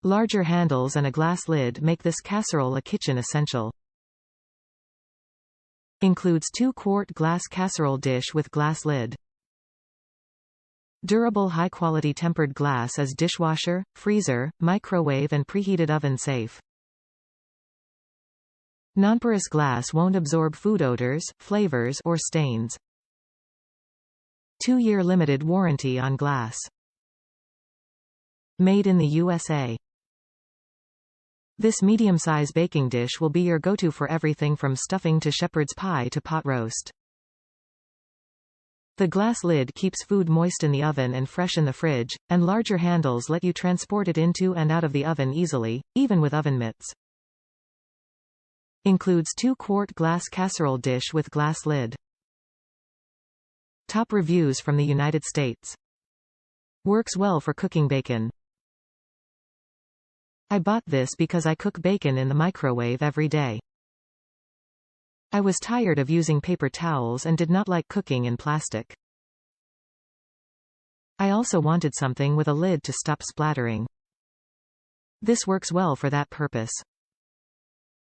Larger handles and a glass lid make this casserole a kitchen essential. Includes 2 quart glass casserole dish with glass lid. Durable high-quality tempered glass is dishwasher, freezer, microwave and preheated oven safe. Nonporous glass won't absorb food odors, flavors, or stains. 2-year limited warranty on glass. Made in the USA. This medium-size baking dish will be your go-to for everything from stuffing to shepherd's pie to pot roast. The glass lid keeps food moist in the oven and fresh in the fridge, and larger handles let you transport it into and out of the oven easily, even with oven mitts. Includes 2 quart glass casserole dish with glass lid. Top reviews from the United States. Works well for cooking bacon. I bought this because I cook bacon in the microwave every day. I was tired of using paper towels and did not like cooking in plastic. I also wanted something with a lid to stop splattering. This works well for that purpose.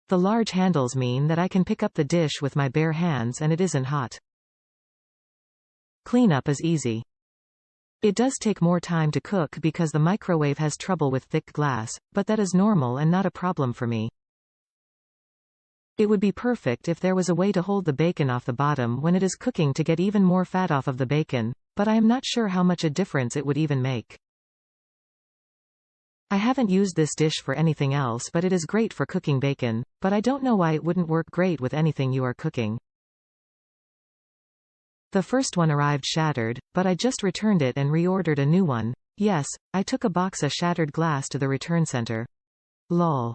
The large handles mean that I can pick up the dish with my bare hands and it isn't hot. Cleanup is easy. It does take more time to cook because the microwave has trouble with thick glass, but that is normal and not a problem for me. It would be perfect if there was a way to hold the bacon off the bottom when it is cooking to get even more fat off of the bacon, but I am not sure how much a difference it would even make. I haven't used this dish for anything else, but it is great for cooking bacon, but I don't know why it wouldn't work great with anything you are cooking. The first one arrived shattered, but I just returned it and reordered a new one. Yes, I took a box of shattered glass to the return center. Lol.